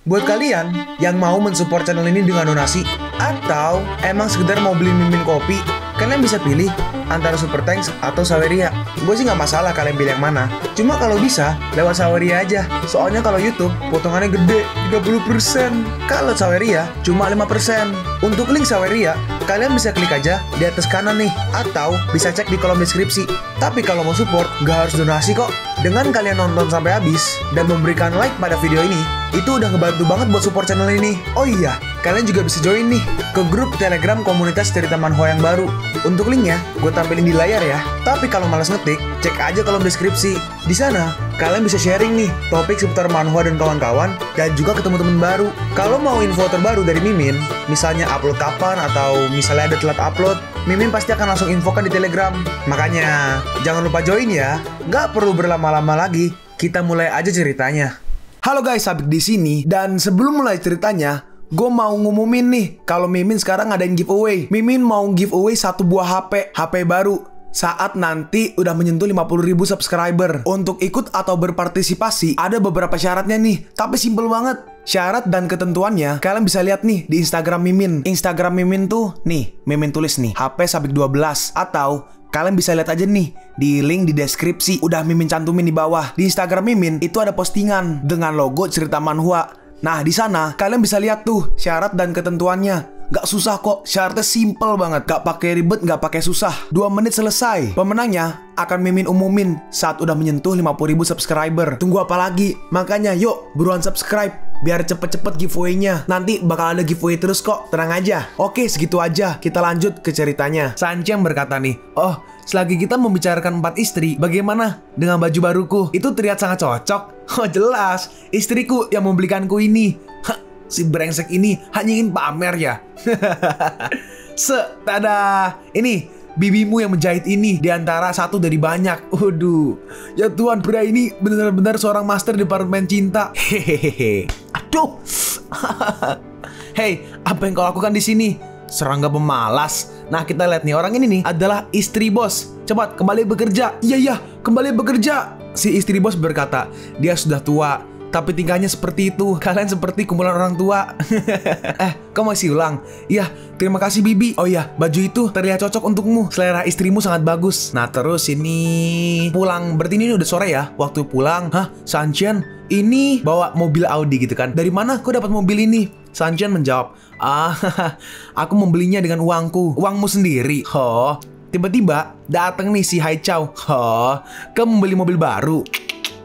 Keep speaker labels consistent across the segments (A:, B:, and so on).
A: Buat kalian yang mau mensupport channel ini dengan donasi, atau emang sekedar mau beli mimin kopi, kalian bisa pilih antara Super Thanks atau Saweria. Gue sih nggak masalah kalian pilih yang mana. Cuma kalau bisa, lewat Saweria aja. Soalnya kalau YouTube, potongannya gede, 30%. Kalau Saweria, cuma 5%. Untuk link Saweria, kalian bisa klik aja di atas kanan nih. Atau bisa cek di kolom deskripsi. Tapi kalau mau support, nggak harus donasi kok. Dengan kalian nonton sampai habis, dan memberikan like pada video ini, itu udah ngebantu banget buat support channel ini. Oh iya, kalian juga bisa join nih ke grup Telegram komunitas cerita manhwa yang baru. Untuk linknya, gue tampilin di layar ya. Tapi kalau malas ngetik, cek aja kolom deskripsi. Di sana, kalian bisa sharing nih topik seputar manhwa dan kawan-kawan, dan juga ketemu teman baru. Kalau mau info terbaru dari Mimin, misalnya upload kapan atau misalnya ada telat upload, Mimin pasti akan langsung infokan di Telegram. Makanya, jangan lupa join ya. Nggak perlu berlama-lama lagi, kita mulai aja ceritanya. Halo guys, Sabik di sini, dan sebelum mulai ceritanya, gue mau ngumumin nih kalau Mimin sekarang ngadain giveaway. Mimin mau giveaway satu buah HP baru saat nanti udah menyentuh 50.000 subscriber. Untuk ikut atau berpartisipasi ada beberapa syaratnya nih, tapi simple banget. Syarat dan ketentuannya kalian bisa lihat nih di Instagram Mimin. Instagram Mimin tuh nih, Mimin tulis nih HP Sabik 12, atau kalian bisa lihat aja nih di link di deskripsi, udah Mimin cantumin di bawah. Di Instagram Mimin itu ada postingan dengan logo cerita manhwa. Nah, di sana kalian bisa lihat tuh syarat dan ketentuannya. Gak susah kok, syaratnya simple banget. Gak pakai ribet, gak pakai susah. 2 menit selesai. Pemenangnya akan Mimin umumin saat udah menyentuh 50.000 subscriber. Tunggu apa lagi? Makanya yuk, buruan subscribe biar cepet-cepet giveaway-nya. Nanti bakal ada giveaway terus kok, tenang aja. Oke, segitu aja. Kita lanjut ke ceritanya. Sanjiang berkata nih, oh, selagi kita membicarakan 4 istri, bagaimana dengan baju baruku? Itu terlihat sangat cocok. Oh jelas, istriku yang membelikanku ini. Si brengsek ini hanya ingin pamer ya. Tada, ini bibimu yang menjahit ini di antara satu dari banyak. Waduh, ya Tuhan, pria ini benar-benar seorang master di departemen cinta. Hehehe. Aduh. Hei, apa yang kau lakukan di sini? Serangga pemalas. Nah, kita lihat nih, orang ini nih adalah istri bos. Cepat kembali bekerja. Iya, kembali bekerja. Si istri bos berkata, dia sudah tua, tapi tingkahnya seperti itu. Kalian seperti kumpulan orang tua. Kau masih ulang? Iya, terima kasih Bibi. Oh iya, baju itu terlihat cocok untukmu. Selera istrimu sangat bagus. Nah terus ini pulang. Berarti ini udah sore ya? Waktu pulang. Hah? Sanjian ini bawa mobil Audi gitu kan? Dari mana kau dapat mobil ini? Sanjian menjawab, aku membelinya dengan uangku. Uangmu sendiri? Oh, tiba-tiba datang nih si Hai Chow. Oh, kau membeli mobil baru?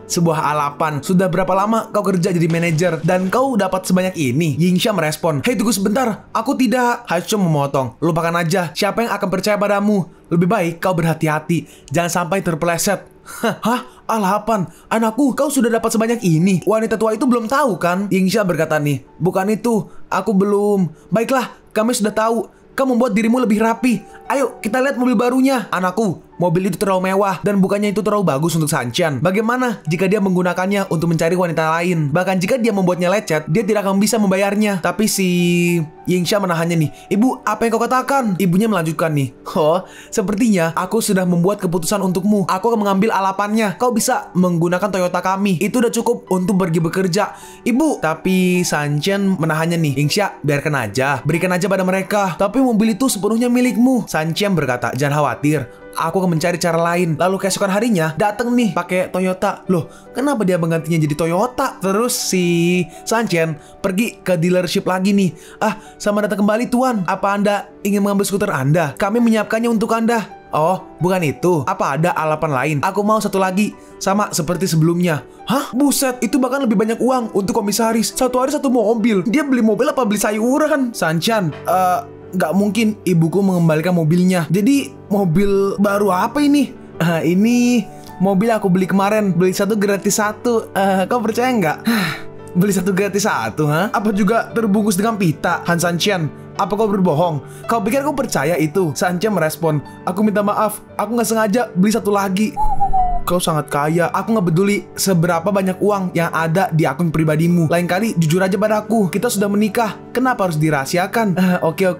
A: Sebuah alapan. Sudah berapa lama kau kerja jadi manajer dan kau dapat sebanyak ini? Yingsha merespon, hei tunggu sebentar, aku tidak. Haicho memotong, lupakan aja, siapa yang akan percaya padamu? Lebih baik kau berhati-hati, jangan sampai terpeleset. Hah? Alapan? Anakku, kau sudah dapat sebanyak ini? Wanita tua itu belum tahu kan? Yingsha berkata nih, bukan itu, aku belum. Baiklah, kami sudah tahu. Kau membuat dirimu lebih rapi. Ayo, kita lihat mobil barunya. Anakku, mobil itu terlalu mewah dan bukannya itu terlalu bagus untuk Sanjian. Bagaimana jika dia menggunakannya untuk mencari wanita lain? Bahkan jika dia membuatnya lecet, dia tidak akan bisa membayarnya. Tapi si Yingsha menahannya nih. Ibu, apa yang kau katakan? Ibunya melanjutkan nih. Oh, sepertinya aku sudah membuat keputusan untukmu. Aku akan mengambil alapannya. Kau bisa menggunakan Toyota kami. Itu udah cukup untuk pergi bekerja. Ibu, tapi Sanjian menahannya nih. Yingsha, biarkan aja. Berikan aja pada mereka. Tapi mobil itu sepenuhnya milikmu. Sanjian berkata, jangan khawatir. Aku akan mencari cara lain. Lalu keesokan harinya datang nih pakai Toyota. Loh, kenapa dia menggantinya jadi Toyota? Terus si Sanjian pergi ke dealership lagi nih. Selamat datang kembali tuan. Apa Anda ingin mengambil skuter Anda? Kami menyiapkannya untuk Anda. Oh, bukan itu. Apa ada alapan lain? Aku mau satu lagi, sama seperti sebelumnya. Hah? Buset, itu bahkan lebih banyak uang untuk komisaris. Satu hari satu mobil. Dia beli mobil apa beli sayuran? Sanjian, nggak mungkin ibuku mengembalikan mobilnya. Jadi mobil baru apa ini? Ini mobil aku beli kemarin. Beli satu gratis satu. Kau percaya nggak? Beli satu gratis satu, ha? Apa juga terbungkus dengan pita? Han Sanjian, apa kau berbohong? Kau pikir aku percaya itu? Sanjian merespon, aku minta maaf. Aku nggak sengaja beli satu lagi. Kau sangat kaya. Aku nggak peduli seberapa banyak uang yang ada di akun pribadimu. Lain kali jujur aja padaku. Kita sudah menikah. Kenapa harus dirahasiakan? Oke.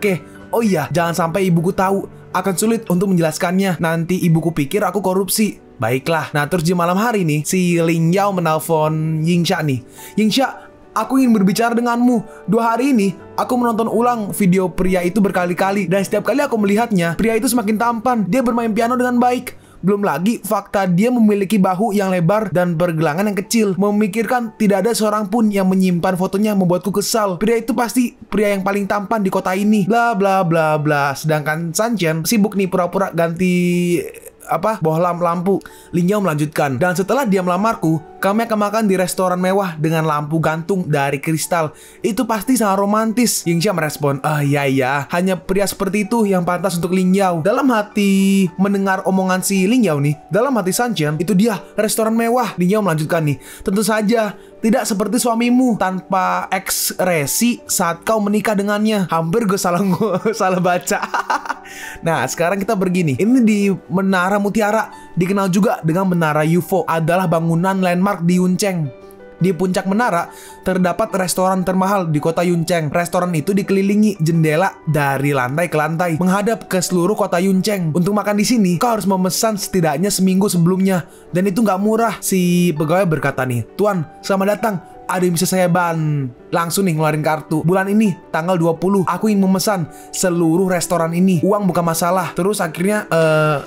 A: Oh iya, jangan sampai ibuku tahu. Akan sulit untuk menjelaskannya. Nanti ibuku pikir aku korupsi. Baiklah. Nah terus di malam hari nih, si Ling Yao menelpon Yingsha nih. Yingsha, aku ingin berbicara denganmu. 2 hari ini, aku menonton ulang video pria itu berkali-kali. Dan setiap kali aku melihatnya, pria itu semakin tampan. Dia bermain piano dengan baik. Belum lagi fakta dia memiliki bahu yang lebar dan pergelangan yang kecil. Memikirkan tidak ada seorang pun yang menyimpan fotonya membuatku kesal. Pria itu pasti pria yang paling tampan di kota ini. Bla bla bla bla. Sedangkan Sanchen sibuk nih pura-pura ganti bohlam lampu. Lin Yao melanjutkan, dan setelah dia melamarku, kami akan makan di restoran mewah dengan lampu gantung dari kristal. Itu pasti sangat romantis. Yingxia merespon, iya, hanya pria seperti itu yang pantas untuk Lin Yao. Dalam hati mendengar omongan si Lin Yao nih, dalam hati Sanchen, itu dia restoran mewah. Lin Yao melanjutkan nih, tentu saja tidak seperti suamimu tanpa ekspresi saat kau menikah dengannya. Hampir gue salah baca. Nah, sekarang kita begini. Ini di Menara Mutiara, dikenal juga dengan Menara UFO, adalah bangunan landmark di Yunceng. Di puncak menara terdapat restoran termahal di kota Yunceng. Restoran itu dikelilingi jendela dari lantai ke lantai menghadap ke seluruh kota Yunceng. Untuk makan di sini, kau harus memesan setidaknya seminggu sebelumnya, dan itu nggak murah. Si pegawai berkata nih, "Tuan, selamat datang. Ada yang bisa saya ban?" Langsung nih ngeluarin kartu. Bulan ini tanggal 20 aku ingin memesan seluruh restoran ini. Uang bukan masalah. Terus akhirnya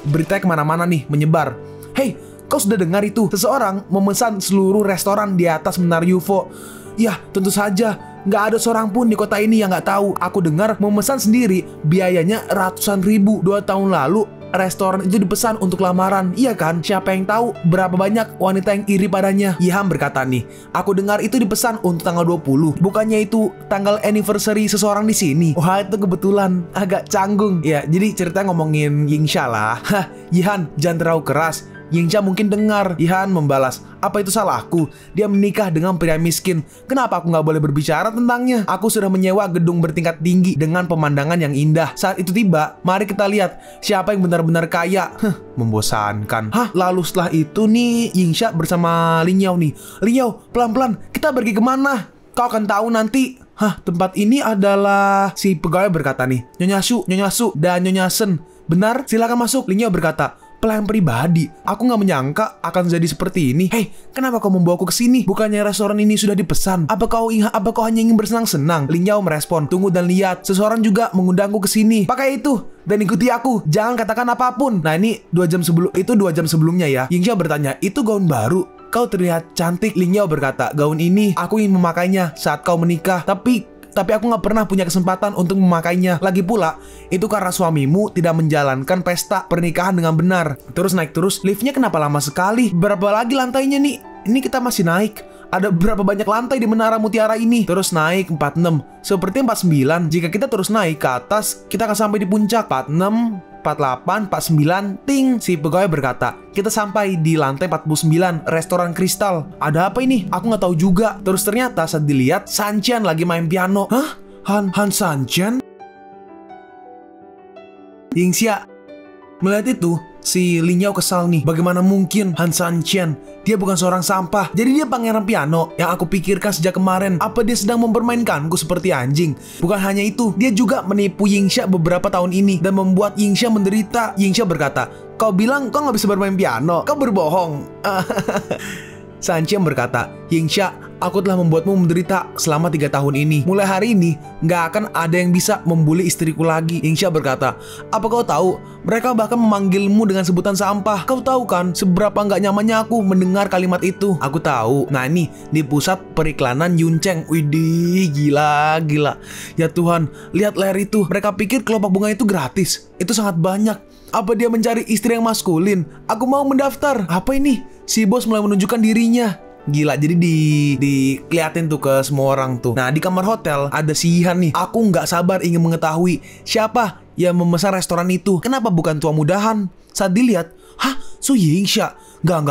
A: berita kemana-mana nih menyebar. Hey, kau sudah dengar itu? Seseorang memesan seluruh restoran di atas menara UFO. Ya, tentu saja. Nggak ada seorang pun di kota ini yang nggak tahu. Aku dengar memesan sendiri biayanya ratusan ribu. 2 tahun lalu restoran itu dipesan untuk lamaran. Iya kan? Siapa yang tahu berapa banyak wanita yang iri padanya? Yiham berkata nih, aku dengar itu dipesan untuk tanggal 20. Bukannya itu tanggal anniversary seseorang di sini? Wah, itu kebetulan agak canggung. Ya, jadi cerita ngomongin Yingxia lah. Hah, Yihan, jangan terlalu keras. Yingxia mungkin dengar. Yihan membalas, apa itu salahku? Dia menikah dengan pria miskin. Kenapa aku nggak boleh berbicara tentangnya? Aku sudah menyewa gedung bertingkat tinggi dengan pemandangan yang indah. Saat itu tiba, mari kita lihat siapa yang benar-benar kaya. Membosankan. Lalu setelah itu nih, Yingxia bersama Lin Yao nih. Lin Yao, pelan-pelan, kita pergi kemana? Kau akan tahu nanti. Tempat ini adalah... Si pegawai berkata nih, Nyonya Su, dan Nyonya Sen. Benar, silakan masuk. Lin Yao berkata, pelayan pribadi. Aku nggak menyangka akan jadi seperti ini. Hei, kenapa kau membawaku ke sini? Bukannya restoran ini sudah dipesan? Apa kau hanya ingin bersenang-senang? Lin Yao merespon, tunggu dan lihat. Seseorang juga mengundangku ke sini. Pakai itu dan ikuti aku. Jangan katakan apapun. Nah, ini 2 jam sebelumnya ya. Yingxia bertanya, itu gaun baru? Kau terlihat cantik. Lin Yao berkata, gaun ini aku ingin memakainya saat kau menikah. Tapi aku nggak pernah punya kesempatan untuk memakainya. Lagi pula, itu karena suamimu tidak menjalankan pesta pernikahan dengan benar. Terus naik terus, liftnya kenapa lama sekali? Berapa lagi lantainya nih? Ini kita masih naik. Ada berapa banyak lantai di Menara Mutiara ini? Terus naik 46, seperti 49. Jika kita terus naik ke atas, kita akan sampai di puncak. 46, 48, 49, ting. Si pegawai berkata, kita sampai di lantai 49, restoran kristal. Ada apa ini? Aku nggak tahu juga. Terus ternyata saat dilihat, Sanchen lagi main piano. Hah? Han Sanchen? Yingxia melihat itu, si Lin Yao kesal nih. Bagaimana mungkin Han Sanchen? Dia bukan seorang sampah. Jadi dia pangeran piano yang aku pikirkan sejak kemarin. Apa dia sedang mempermainkanku seperti anjing? Bukan hanya itu, dia juga menipu Yingxia beberapa tahun ini dan membuat Yingxia menderita. Yingxia berkata, kau bilang kau nggak bisa bermain piano. Kau berbohong. Sanchen berkata, Yingxia, aku telah membuatmu menderita selama 3 tahun ini. Mulai hari ini, nggak akan ada yang bisa membuli istriku lagi. Yingxia berkata, apa kau tahu? Mereka bahkan memanggilmu dengan sebutan sampah. Kau tahu kan seberapa nggak nyamannya aku mendengar kalimat itu? Aku tahu. Nah, ini di pusat periklanan Yunceng. Widih, gila. Ya Tuhan, lihat leher itu. Mereka pikir kelopak bunga itu gratis. Itu sangat banyak. Apa dia mencari istri yang maskulin? Aku mau mendaftar. Apa ini? Si bos mulai menunjukkan dirinya. Gila, jadi dikeliatin tuh ke semua orang tuh. Nah, di kamar hotel ada si Yihan nih. Aku nggak sabar ingin mengetahui siapa yang memesan restoran itu. Kenapa bukan tua mudahan? Saat dilihat, Su Yingxia. Gak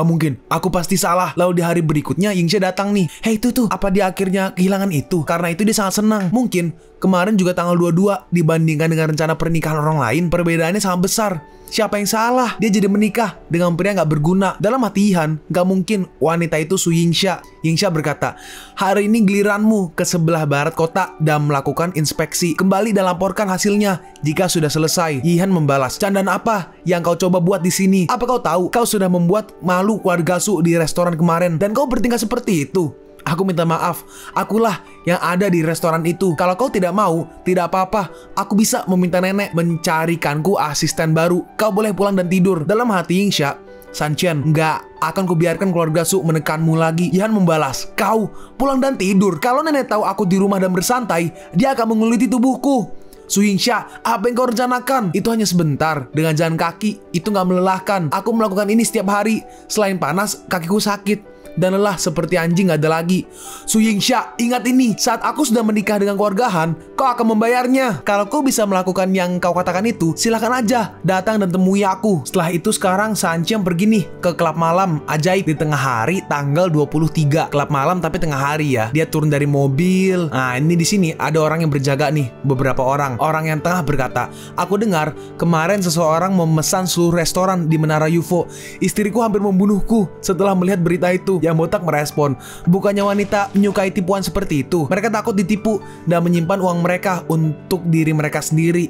A: mungkin. Aku pasti salah. Lalu di hari berikutnya Yingxia datang nih. Hei, itu tuh. Apa dia akhirnya kehilangan itu? Karena itu dia sangat senang. Mungkin kemarin juga tanggal 22 dibandingkan dengan rencana pernikahan orang lain, perbedaannya sangat besar. Siapa yang salah? Dia jadi menikah dengan pria gak berguna. Dalam hati Yihan, gak mungkin wanita itu Su Yingxia. Yingxia berkata, hari ini giliranmu ke sebelah barat kota dan melakukan inspeksi. Kembali dan laporkan hasilnya jika sudah selesai. Yihan membalas, candaan apa yang kau coba buat di sini? Apa kau tahu? Kau sudah membuat malu keluarga Su di restoran kemarin dan kau bertingkah seperti itu. Aku minta maaf, akulah yang ada di restoran itu. Kalau kau tidak mau, tidak apa-apa. Aku bisa meminta nenek mencarikanku asisten baru. Kau boleh pulang dan tidur. Dalam hati Yingxia, Sanchen, nggak akan kubiarkan keluarga Su menekanmu lagi. Yan membalas, kau pulang dan tidur. Kalau nenek tahu aku di rumah dan bersantai, dia akan menguliti tubuhku. Su Yingxia, apa yang kau rencanakan? Itu hanya sebentar. Dengan jalan kaki, itu nggak melelahkan. Aku melakukan ini setiap hari. Selain panas, kakiku sakit dan lelah seperti anjing gak ada lagi. Su Yingxia, ingat ini, saat aku sudah menikah dengan keluarga Han, kau akan membayarnya. Kalau kau bisa melakukan yang kau katakan itu, silakan aja datang dan temui aku. Setelah itu sekarang Sanchen pergi nih ke klub malam ajaib di tengah hari tanggal 23. Klub malam tapi tengah hari ya. Dia turun dari mobil. Nah, ini di sini ada orang yang berjaga nih, beberapa orang. Orang yang tengah berkata, aku dengar kemarin seseorang memesan seluruh restoran di Menara UFO. Istriku hampir membunuhku setelah melihat berita itu. Yang botak merespon, bukannya wanita menyukai tipuan seperti itu. Mereka takut ditipu dan menyimpan uang mereka untuk diri mereka sendiri.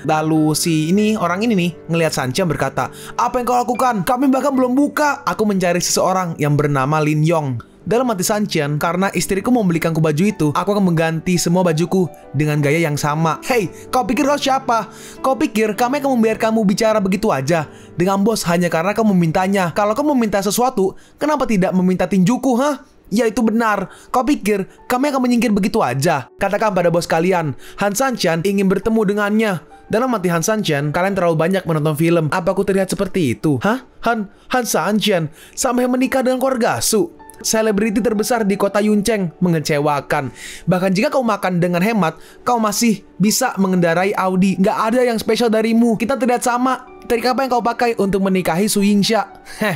A: Lalu si orang ini nih ngelihat Sanchen berkata, apa yang kau lakukan? Kami bahkan belum buka. Aku mencari seseorang yang bernama Lin Yong. Dalam hati Sanchen, karena istriku membelikanku baju itu, aku akan mengganti semua bajuku dengan gaya yang sama. Hei, kau pikir kau siapa? Kau pikir kami akan membiarkanmu bicara begitu aja dengan bos hanya karena kau memintanya? Kalau kau meminta sesuatu, kenapa tidak meminta tinjuku, ha? Ya, itu benar. Kau pikir kami akan menyingkir begitu aja? Katakan pada bos kalian, Han Sanchen ingin bertemu dengannya. Dalam hati Han Sanchen, kalian terlalu banyak menonton film. Apa aku terlihat seperti itu? Hah? Han Sanchen sampai menikah dengan keluarga Su, selebriti terbesar di kota Yuncheng, mengecewakan. Bahkan jika kau makan dengan hemat, kau masih bisa mengendarai Audi. Nggak ada yang spesial darimu. Kita terlihat sama. Trik apa yang kau pakai untuk menikahi Su Yingxia?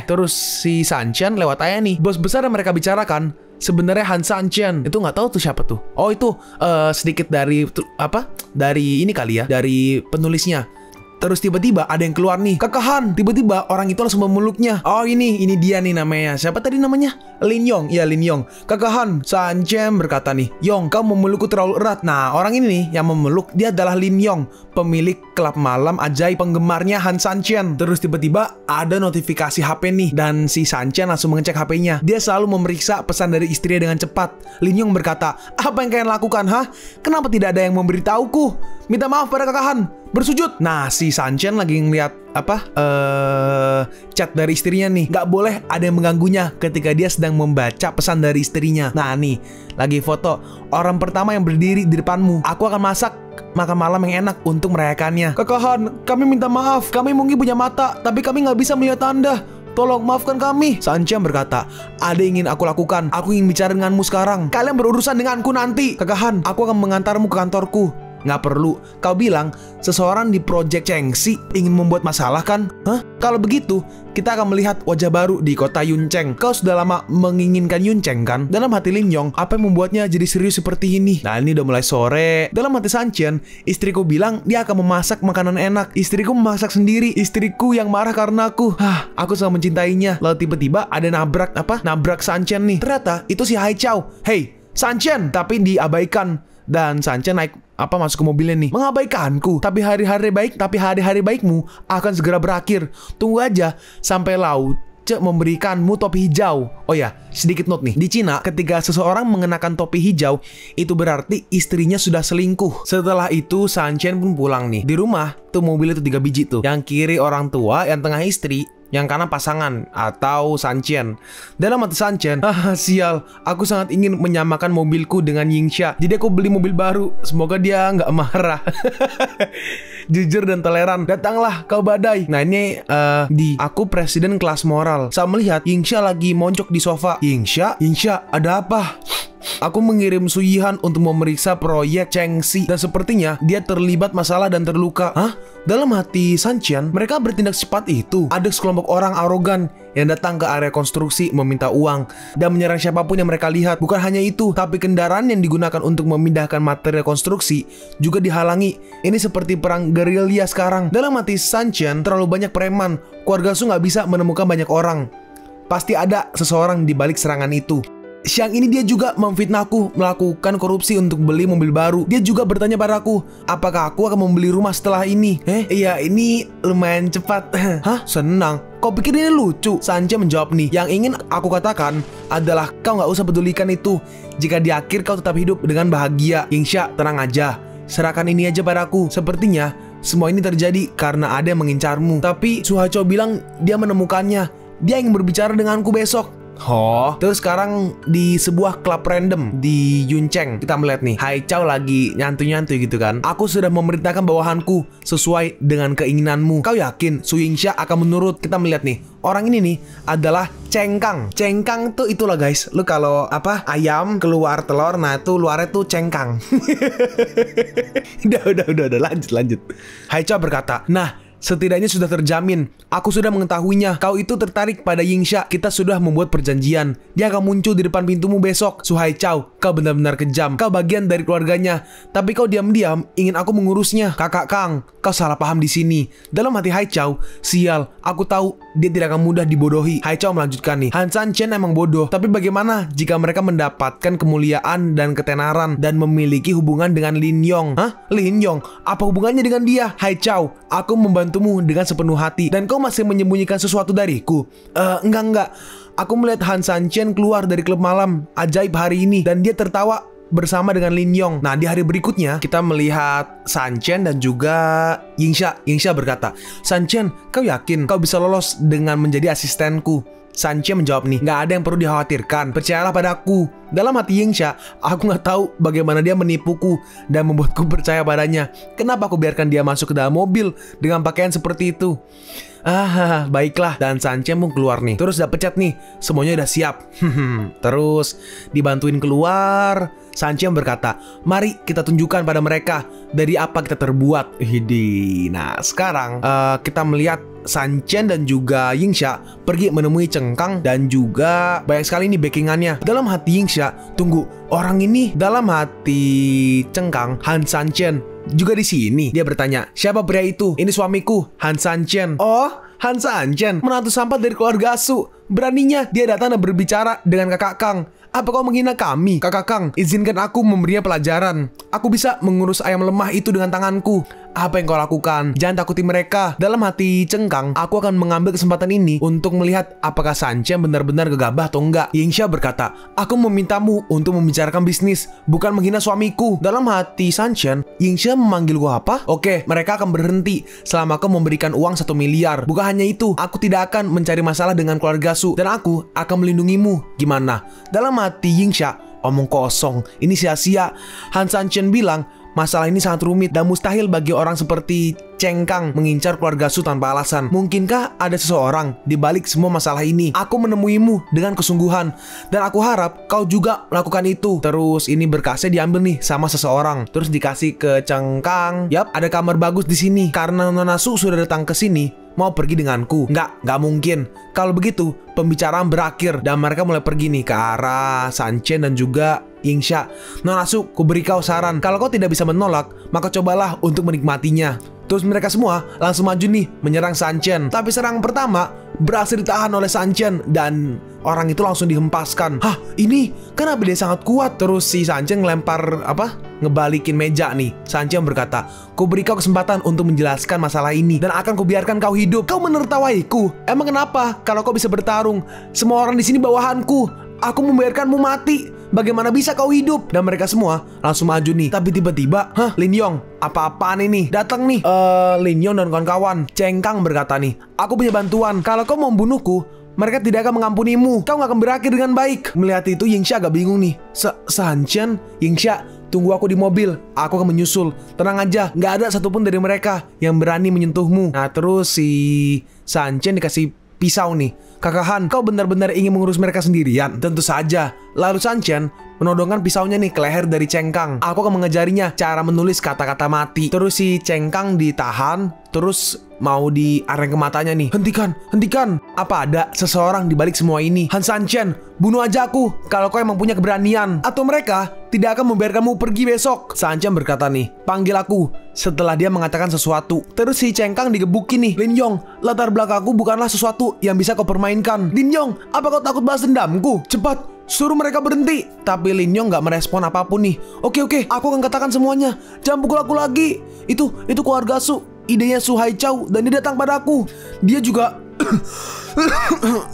A: Terus si Sanchen lewat aja nih. Bos besar yang mereka bicarakan sebenarnya Han Sanchen. Itu nggak tahu tuh siapa tuh. Oh, itu sedikit dari dari ini kali ya, dari penulisnya. Terus tiba-tiba ada yang keluar nih, kekahan. Tiba-tiba orang itu langsung memeluknya. Oh, ini dia nih namanya. Siapa tadi namanya? Lin Yong. Ya, Lin Yong. Kekahan. Sanchen berkata nih, Yong, kau memelukku terlalu erat. Nah, orang ini nih yang memeluk, dia adalah Lin Yong, pemilik klub malam ajaib, penggemarnya Han Sanchen. Terus tiba-tiba ada notifikasi HP nih, dan si Sanchen langsung mengecek HP-nya. Dia selalu memeriksa pesan dari istrinya dengan cepat. Lin Yong berkata, apa yang kalian lakukan, ha? Kenapa tidak ada yang memberitahuku? Minta maaf pada kekahan. Bersujud. Nah, si Sanchen lagi ngeliat chat dari istrinya nih. Gak boleh ada yang mengganggunya ketika dia sedang membaca pesan dari istrinya. Nah, nih lagi foto orang pertama yang berdiri di depanmu. Aku akan masak makan malam yang enak untuk merayakannya. Kekahan, kami minta maaf. Kami mungkin punya mata, tapi kami gak bisa melihat Anda. Tolong maafkan kami. Sanchen berkata, ada yang ingin aku lakukan. Aku ingin bicara denganmu sekarang. Kalian berurusan denganku nanti. Kekahan, aku akan mengantarmu ke kantorku. Nggak perlu. Kau bilang seseorang di Project Chengxi ingin membuat masalah kan? Hah? Kalau begitu, kita akan melihat wajah baru di kota Yuncheng. Kau sudah lama menginginkan Yuncheng kan? Dalam hati Lin Yong, apa yang membuatnya jadi serius seperti ini? Nah, ini udah mulai sore. Dalam hati Sanchen, istriku bilang dia akan memasak makanan enak. Istriku memasak sendiri. Istriku yang marah karena aku. Aku sangat mencintainya. Lalu tiba-tiba ada nabrak Sanchen nih. Ternyata itu si Hai Chao. Hey, Sanchen, tapi diabaikan. Dan Sanchen masuk ke mobilnya nih. Mengabaikanku. Tapi hari-hari baikmu akan segera berakhir. Tunggu aja sampai Lao Che memberikanmu topi hijau. Oh ya, sedikit note nih. Di Cina, ketika seseorang mengenakan topi hijau, itu berarti istrinya sudah selingkuh. Setelah itu, Sanchen pun pulang nih. Di rumah, tuh mobil itu 3 biji tuh. Yang kiri orang tua, yang tengah istri, yang kanan pasangan atau Sanchen. Dalam hati Sanchen, sial, aku sangat ingin menyamakan mobilku dengan Yingxia. Jadi aku beli mobil baru. Semoga dia nggak marah. Jujur dan toleran. Datanglah kau badai. Nah, ini aku presiden kelas moral. Saat melihat Yingxia lagi monjok di sofa. Yingxia, ada apa? Aku mengirim Su Yihan untuk memeriksa proyek Chengxi, dan sepertinya dia terlibat masalah dan terluka. Dalam hati Sanchen, mereka bertindak secepat itu. Ada sekelompok orang arogan yang datang ke area konstruksi meminta uang dan menyerang siapapun yang mereka lihat. Bukan hanya itu, tapi kendaraan yang digunakan untuk memindahkan material konstruksi juga dihalangi. Ini seperti perang gerilya sekarang. Dalam hati Sanchen, terlalu banyak preman. Keluarga Su nggak bisa menemukan banyak orang. Pasti ada seseorang di balik serangan itu. siang ini dia juga memfitnahku melakukan korupsi untuk beli mobil baru. Dia juga bertanya padaku, apakah aku akan membeli rumah setelah ini? Iya, ini lumayan cepat. Hah? Senang. Kau pikir ini lucu? Sancen menjawab nih. Yang ingin aku katakan adalah kau nggak usah pedulikan itu. Jika di akhir kau tetap hidup dengan bahagia. Yingsha, tenang aja. Serahkan ini aja padaku. Sepertinya semua ini terjadi karena ada yang mengincarmu. Tapi Su Haichao bilang dia menemukannya. Dia ingin berbicara denganku besok. Terus sekarang di sebuah klub random di Yuncheng kita melihat nih Haichao lagi nyantuy-nyantuy gitu kan. Aku sudah memerintahkan bawahanku sesuai dengan keinginanmu. Kau yakin Su Yingsha akan menurut? Kita melihat nih, orang ini nih adalah cengkang. Cengkang tuh itulah guys. Lu kalau ayam keluar telur, nah itu luarnya tuh cengkang. udah lanjut. Haichao berkata, nah, setidaknya sudah terjamin. Aku sudah mengetahuinya. Kau itu tertarik pada Yingsha. Kita sudah membuat perjanjian. Dia akan muncul di depan pintumu besok. Su Haichao, kau benar-benar kejam. Kau bagian dari keluarganya. Tapi kau diam-diam ingin aku mengurusnya. Kakak Kang, kau salah paham di sini. Dalam hati Haichao, sial. Aku tahu dia tidak akan mudah dibodohi. Haichao melanjutkan nih. Han Sanchen emang bodoh. Tapi bagaimana jika mereka mendapatkan kemuliaan dan ketenaran dan memiliki hubungan dengan Lin Yong? Lin Yong? Apa hubungannya dengan dia? Haichao, aku membantumu dengan sepenuh hati. Dan kau masih menyembunyikan sesuatu dariku? Enggak. Aku melihat Han Sanchen keluar dari klub malam ajaib hari ini dan dia tertawa bersama dengan Lin Yong. Nah, di hari berikutnya kita melihat Sanchen dan juga Yingsha. Yingsha berkata, Sanchen, kau yakin kau bisa lolos dengan menjadi asistenku? Sanchen menjawab nih, nggak ada yang perlu dikhawatirkan, percayalah padaku. Dalam hati Yingsha, aku nggak tahu bagaimana dia menipuku dan membuatku percaya padanya. Kenapa aku biarkan dia masuk ke dalam mobil dengan pakaian seperti itu? Baiklah. Dan Sanchen pun keluar nih. Terus udah pecat nih, semuanya udah siap. Terus dibantuin keluar. Sanchen berkata, mari kita tunjukkan pada mereka dari apa kita terbuat. Nah, sekarang kita melihat Sanchen dan juga Yingsha pergi menemui Cengkang dan juga banyak sekali nih backingannya. Dalam hati Yingsha, tunggu, orang ini dalam hati Cengkang, Han Sanchen juga di sini. Dia bertanya, siapa pria itu? Ini suamiku, Han Sanchen. Oh, Han Sanchen, menantu sampah dari keluarga Su. Beraninya dia datang dan berbicara dengan kakak Kang. Apa kau menghina kami? Kakak Kang, izinkan aku memberinya pelajaran. Aku bisa mengurus ayam lemah itu dengan tanganku. Apa yang kau lakukan? Jangan takuti mereka. Dalam hati Cengkang, aku akan mengambil kesempatan ini untuk melihat apakah Sanchen benar-benar gegabah atau enggak. Yingsha berkata, aku memintamu untuk membicarakan bisnis, bukan menghina suamiku. Dalam hati Sanchen, Yingsha memanggil gua apa? Oke, mereka akan berhenti selama kau memberikan uang 1 miliar. Bukan hanya itu, aku tidak akan mencari masalah dengan keluarga Su, dan aku akan melindungimu. Gimana? Dalam hati Yingsha, omong kosong, ini sia-sia. Han Sanchen bilang, masalah ini sangat rumit dan mustahil bagi orang seperti Cengkang mengincar keluarga Su tanpa alasan. Mungkinkah ada seseorang di balik semua masalah ini? Aku menemuimu dengan kesungguhan dan aku harap kau juga melakukan itu. Terus ini berkasnya diambil nih sama seseorang. Terus dikasih ke Cengkang. Yap, ada kamar bagus di sini. Karena Nona Su sudah datang ke sini, mau pergi denganku. Nggak mungkin. Kalau begitu, pembicaraan berakhir dan mereka mulai pergi nih ke arah Sanchen dan juga Yingsha. Nona Su, ku beri kau saran. Kalau kau tidak bisa menolak, maka cobalah untuk menikmatinya. Terus mereka semua langsung maju nih menyerang Sanchen. Tapi serangan pertama berhasil ditahan oleh Sanchen dan orang itu langsung dihempaskan. Ini kenapa dia sangat kuat? Terus si Sanchen ngelempar ngebalikin meja nih. Sanchen berkata, ku beri kau kesempatan untuk menjelaskan masalah ini dan akan kubiarkan kau hidup. Kau menertawaiku. Emang kenapa? Kalau kau bisa bertarung, semua orang di sini bawahanku. Aku membiarkanmu mati. Bagaimana bisa kau hidup? Dan mereka semua langsung maju nih. Tapi tiba-tiba, Lin Yong, apa-apaan ini? Datang nih Lin Yong dan kawan-kawan. Cengkang berkata nih, aku punya bantuan. Kalau kau mau membunuhku, mereka tidak akan mengampunimu. Kau gak akan berakhir dengan baik. Melihat itu, Yingsha agak bingung nih. Sanchen, Yingsha, tunggu aku di mobil. Aku akan menyusul. Tenang aja, gak ada satupun dari mereka yang berani menyentuhmu. Nah, terus si Sanchen dikasih pisau nih. Kakak Han, kau benar-benar ingin mengurus mereka sendirian? Tentu saja. Lalu Sanchen menodongkan pisaunya nih ke leher dari Cengkang. Aku akan mengajarinya cara menulis kata-kata mati. Terus si Cengkang ditahan, terus mau diareng ke matanya nih. Hentikan. Apa ada seseorang di balik semua ini? Han Sanchen, bunuh aja aku kalau kau emang punya keberanian. Atau mereka tidak akan membiarkanmu pergi besok. Sanchen berkata nih, panggil aku. Setelah dia mengatakan sesuatu, terus si Cengkang digebukin nih. Lin Yong, latar belakangku bukanlah sesuatu yang bisa kau permainkan. Lin Yong, apa kau takut balas dendamku? Cepat, suruh mereka berhenti. Tapi Lin Yong nggak merespon apapun nih. Oke, aku akan katakan semuanya. Jangan pukul aku lagi. Itu keluarga Su. Idenya Su Haichao dan dia datang padaku. Dia juga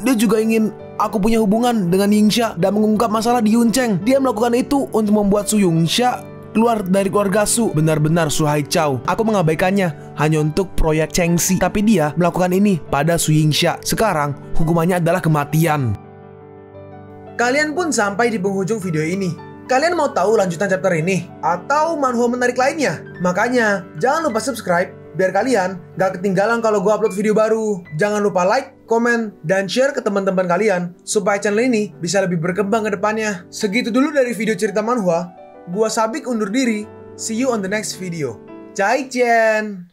A: dia juga ingin aku punya hubungan dengan Yingxia dan mengungkap masalah di Yuncheng. Dia melakukan itu untuk membuat Su Yongxia keluar dari keluarga Su. Benar-benar Su Haichao. Aku mengabaikannya hanya untuk proyek Chengxi. Tapi dia melakukan ini pada Su Yingxia. Sekarang hukumannya adalah kematian. Kalian pun sampai di penghujung video ini. Kalian mau tahu lanjutan chapter ini? Atau manhwa menarik lainnya? Makanya jangan lupa subscribe biar kalian gak ketinggalan kalau gue upload video baru. Jangan lupa like, komen, dan share ke teman-teman kalian supaya channel ini bisa lebih berkembang ke depannya. Segitu dulu dari video cerita manhwa. Gua Sabik undur diri. See you on the next video. Zaijian.